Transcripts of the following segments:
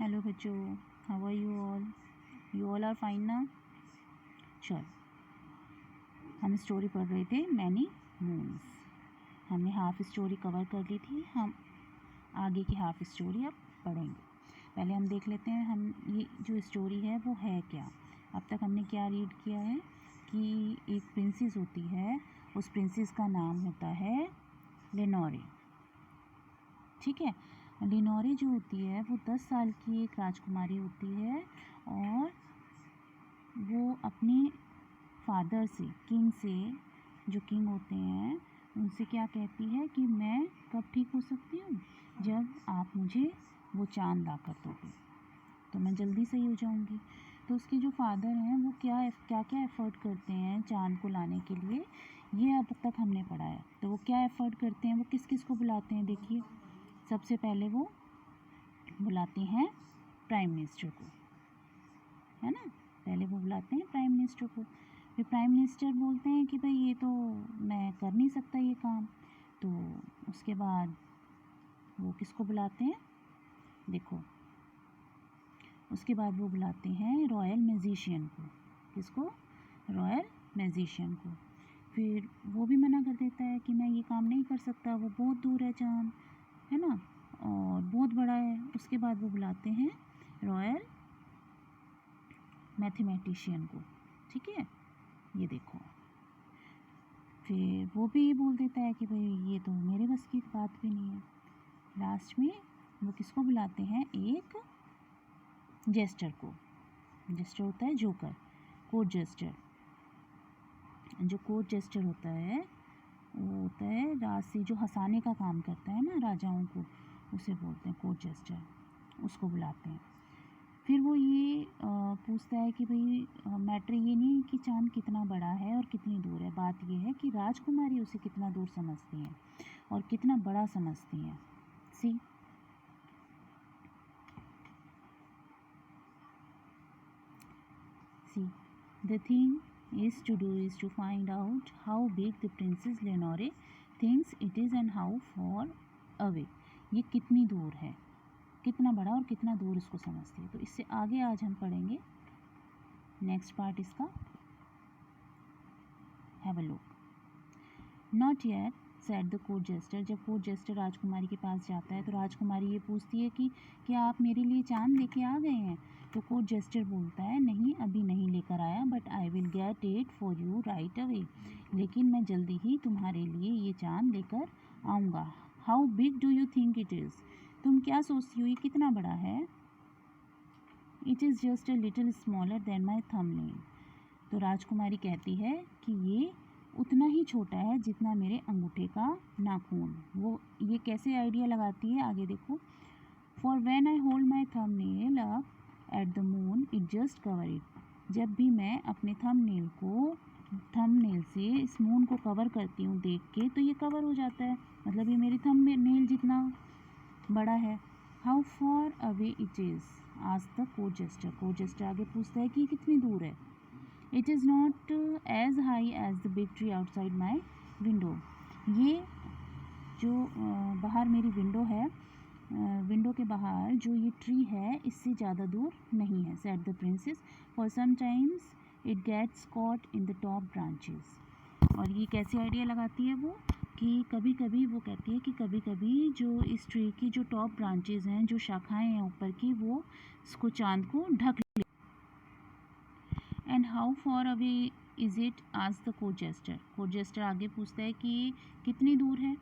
Hello बच्चों, how are you all? You all are fine ना? चल, हम स्टोरी पढ़ रहे थे मैनी मून्स। हमने हाफ स्टोरी कवर कर ली थी, हम आगे की हाफ स्टोरी अब पढ़ेंगे। पहले हम देख लेते हैं हम ये जो स्टोरी है वो है क्या। अब तक हमने क्या रीड किया है कि एक प्रिंसेस होती है, उस प्रिंसेस का नाम होता है लेनोरे। ठीक है, लेनोरे जो होती है वो 10 साल की एक राजकुमारी होती है और वो अपने फादर से, किंग से, जो किंग होते हैं उनसे क्या कहती है कि मैं कब ठीक हो सकती हूँ, जब आप मुझे वो चाँद ला कर दोगे तो मैं जल्दी सही हो जाऊँगी। तो उसके जो फादर हैं वो क्या क्या एफ़र्ट करते हैं चाँद को लाने के लिए, ये अब तक हमने पढ़ा है। तो वो क्या एफ़र्ट करते हैं, वो किस किस को बुलाते हैं, देखिए। सबसे पहले वो बुलाते हैं प्राइम मिनिस्टर को, है ना। पहले वो बुलाते हैं प्राइम मिनिस्टर को, फिर प्राइम मिनिस्टर बोलते हैं कि भाई ये तो मैं कर नहीं सकता ये काम। तो उसके बाद वो किसको बुलाते हैं, देखो, उसके बाद वो बुलाते हैं रॉयल मैजिशियन को। किसको? रॉयल मैजिशियन को। फिर वो भी मना कर देता है कि मैं ये काम नहीं कर सकता, वो बहुत दूर है चाँद, है ना, और बहुत बड़ा है। उसके बाद वो बुलाते हैं रॉयल मैथमेटिशियन को। ठीक है, ये देखो, फिर वो भी ये बोल देता है कि भाई ये तो मेरे बस की बात भी नहीं है। लास्ट में वो किसको बुलाते हैं, एक जेस्टर को। जेस्टर होता है जोकर, कोर्ट जेस्टर। जो कोर्ट जेस्टर होता है वो होता है राज से जो हंसाने का काम करता है ना राजाओं को, उसे बोलते हैं कोर्ट जेस्टर, उसको बुलाते हैं। फिर वो ये पूछता है कि भाई मैटर ये नहीं है कि चाँद कितना बड़ा है और कितनी दूर है, बात ये है कि राजकुमारी उसे कितना दूर समझती हैं और कितना बड़ा समझती हैं। सी the thing is to find out how big the Princess Leonore thinks it is and how far away, ये कितनी दूर है, कितना बड़ा और कितना दूर इसको समझती है। तो इससे आगे आज हम पढ़ेंगे नेक्स्ट पार्ट इसका। Have a look. Not yet said the court jester. जब कोर्ट जेस्टर राजकुमारी के पास जाता है तो राजकुमारी ये पूछती है कि क्या आप मेरे लिए चाँद लेके आ गए हैं। तो कोर्ट जेस्टर बोलता है नहीं, अभी नहीं लेकर आया, but I will get it for you right away, लेकिन मैं जल्दी ही तुम्हारे लिए ये चाँद लेकर आऊँगा। How big do you think it is, तुम क्या सोचती हो ये कितना बड़ा है। It is just a little smaller than my thumbnail. तो राजकुमारी कहती है कि ये उतना ही छोटा है जितना मेरे अंगूठे का नाखून। वो ये कैसे आइडिया लगाती है, आगे देखो। For when I hold my thumbnail up at the moon it just cover it. जब भी मैं अपने थंबनेल से इस मून को कवर करती हूँ देख के, तो ये कवर हो जाता है, मतलब ये मेरी थंबनेल जितना बड़ा है। How far away it is asked the court jester. Court jester आगे पूछता है कि कितनी दूर है। It is not as high as the big tree outside my window. ये जो बाहर मेरी विंडो है, विंडो के बाहर जो ये ट्री है इससे ज़्यादा दूर नहीं है, said the princess. For sometimes it gets caught in the top branches. और ये कैसे आइडिया लगाती है वो कि कभी कभी वो कहती है कि कभी कभी जो इस ट्री की जो टॉप ब्रांचेस हैं, जो शाखाएं हैं ऊपर की, वो इसको चाँद को ढक ले। And how for away is it asked the court jester. Court jester आगे पूछता है कि कितनी दूर है।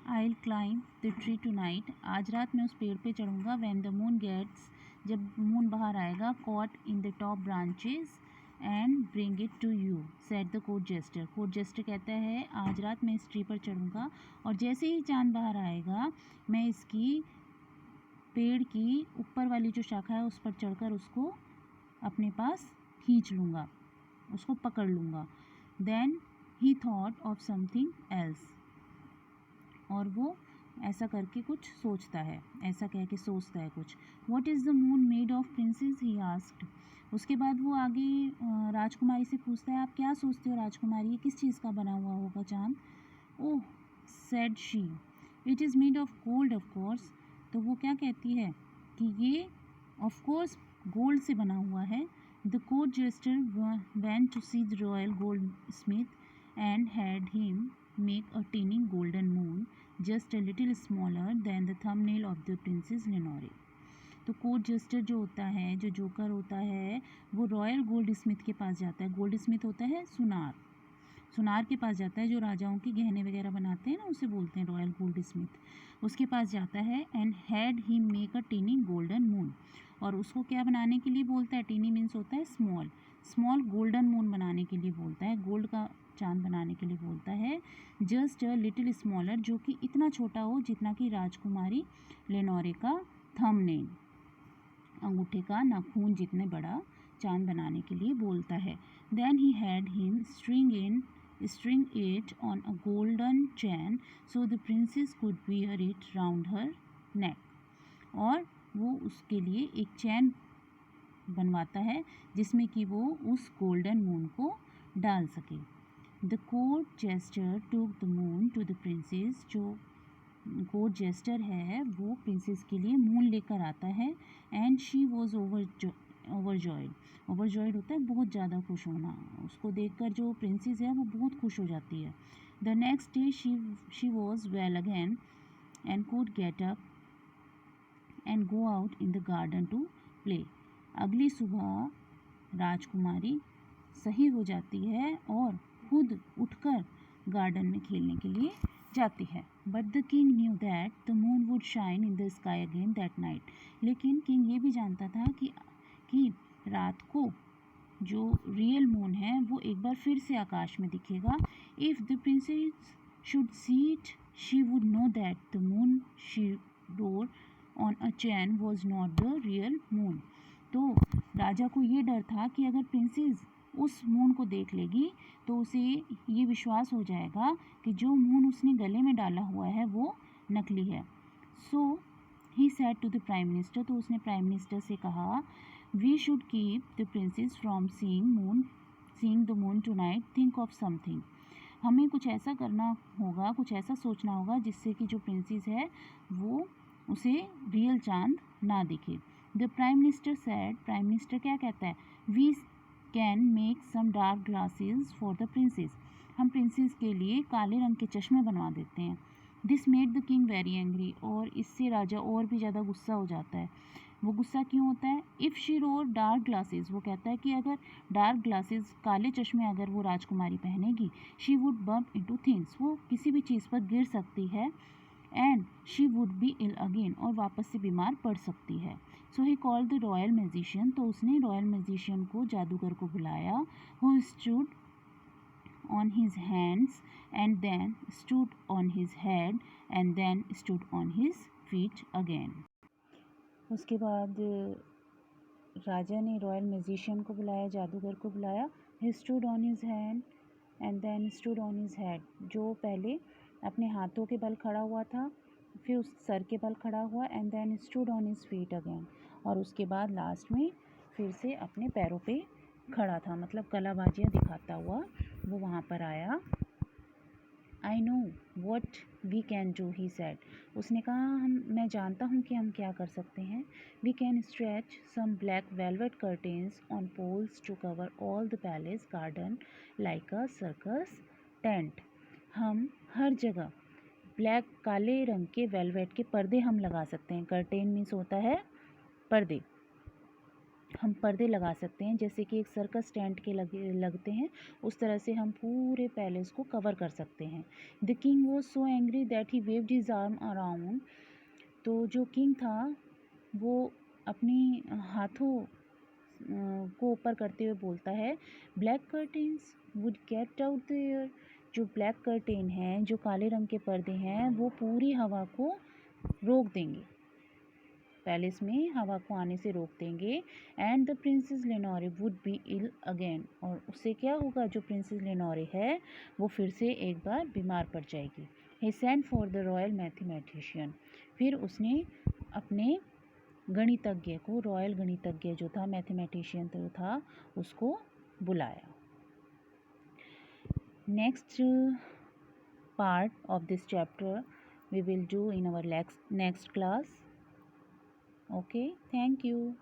I will climb the tree tonight. आज रात मैं उस पेड़ पे चढ़ूँगा। व्हेन द मून गेट्स, जब मून बाहर आएगा, caught in the top branches and bring it to you, said the court jester. Court jester कहता है आज रात मैं इस ट्री पर चढ़ूँगा और जैसे ही चाँद बाहर आएगा मैं इसकी पेड़ की ऊपर वाली जो शाखा है उस पर चढ़कर उसको अपने पास खींच लूँगा, उसको पकड़ लूँगा। Then he thought of something else. और वो ऐसा करके कुछ सोचता है, ऐसा कह के सोचता है कुछ। What is the moon made of princess, he asked. उसके बाद वो आगे राजकुमारी से पूछता है आप क्या सोचते हो राजकुमारी, किस चीज़ का बना हुआ होगा चाँद। ओह, said she. It is made of gold, of course. तो वो क्या कहती है कि ये of course gold से बना हुआ है. The court jester went to see the royal goldsmith and had him make a tiny golden moon, just a little smaller than the thumbnail of the Princess Lenore. तो court Juster जो होता है, जो joker होता है, वो royal gold Smith के पास जाता है. गोल्ड स्मिथ होता है सुनार के पास जाता है, जो राजाओं के गहने वगैरह बनाते हैं ना, उसे बोलते हैं रॉयल गोल्ड स्मिथ. उसके पास जाता है and had he make a tiny golden moon. और उसको क्या बनाने के लिए बोलता है? टीनी मीन्स होता है स्मॉल गोल्डन मून बनाने के लिए बोलता है, गोल्ड का चांद बनाने के लिए बोलता है. जस्ट अ लिटिल स्मॉलर, जो कि इतना छोटा हो जितना कि राजकुमारी लेनोरे का थंबनेल, अंगूठे का नाखून जितने बड़ा चांद बनाने के लिए बोलता है. Then he had him string it on a golden chain so the princess could wear it round her neck. और वो उसके लिए एक चैन बनवाता है जिसमें कि वो उस गोल्डन मून को डाल सके. The court jester took the moon to the princess. जो कोर्ट जेस्टर है वो प्रिंसेस के लिए मून लेकर आता है. एंड शी वॉज ओवरजॉयड होता है बहुत ज़्यादा खुश होना. उसको देखकर जो प्रिंसेस है वो बहुत खुश हो जाती है. The next day she was well again and could get up and go out in the garden to play. अगली सुबह राजकुमारी सही हो जाती है और खुद उठकर गार्डन में खेलने के लिए जाती है. But the king knew that the moon would shine in the sky again that night. लेकिन किंग ये भी जानता था कि रात को जो रियल मून है वो एक बार फिर से आकाश में दिखेगा. If the princess should see it she would know that the moon she roar on a chain was not the real moon. तो राजा को ये डर था कि अगर प्रिंसेस उस मून को देख लेगी तो उसे ये विश्वास हो जाएगा कि जो मून उसने गले में डाला हुआ है वो नकली है. So he said to the prime minister. तो उसने प्राइम मिनिस्टर से कहा, we should keep the princess from seeing the moon tonight. Think of something. हमें कुछ ऐसा करना होगा, कुछ ऐसा सोचना होगा जिससे कि जो प्रिंसेस है वो उसे रियल चांद ना दिखे. The prime minister said. Prime minister क्या कहता है? We can make some dark glasses for the princess. हम प्रिंसेस के लिए काले रंग के चश्मे बनवा देते हैं. This made the king very angry. और इससे राजा और भी ज़्यादा गुस्सा हो जाता है. वो गुस्सा क्यों होता है? If she roar dark glasses. वो कहता है कि अगर डार्क ग्लासेस, काले चश्मे अगर वो राजकुमारी पहनेगी, she would bump into things. वो किसी भी चीज़ पर गिर सकती है. And she would be ill again. और वापस से बीमार पड़ सकती है. So he called the royal magician. तो उसने रॉयल मैजिशियन को, जादूगर को बुलाया. Who stood on his hands and then stood on his head and then stood on his feet again. उसके बाद राजा ने रॉयल मैजिशियन को बुलाया, जादूगर को बुलाया. He stood on his hand and then stood on his head. जो पहले अपने हाथों के बल खड़ा हुआ था, फिर उस सर के बल खड़ा हुआ, and then stood on his feet again. और उसके बाद लास्ट में फिर से अपने पैरों पे खड़ा था, मतलब कलाबाजियाँ दिखाता हुआ वो वहाँ पर आया. I know what we can do, he said. उसने कहा, मैं जानता हूँ कि हम क्या कर सकते हैं. We can stretch some black velvet curtains on poles to cover all the palace garden like a circus tent. हम हर जगह ब्लैक, काले रंग के वेलवेट के पर्दे हम लगा सकते हैं. कर्टेन मीन्स होता है पर्दे. हम पर्दे लगा सकते हैं जैसे कि एक सर्कस टेंट के लगते हैं, उस तरह से हम पूरे पैलेस को कवर कर सकते हैं. The king was so angry that he waived his arm around. तो जो किंग था वो अपनी हाथों को ऊपर करते हुए बोलता है, black curtains would get out the air. जो ब्लैक कर्टेन हैं, जो काले रंग के पर्दे हैं, वो पूरी हवा को रोक देंगे, पैलेस में हवा को आने से रोक देंगे. And the princess Lenore would be ill again. और उससे क्या होगा? जो प्रिंसेस लेनोरे है वो फिर से एक बार बीमार पड़ जाएगी. He sent for the royal mathematician. फिर उसने अपने गणितज्ञ को, रॉयल गणितज्ञ जो था, मैथमेटिशियन जो था, उसको बुलाया. Next part of this chapter we will do in our next class. Okay, thank you.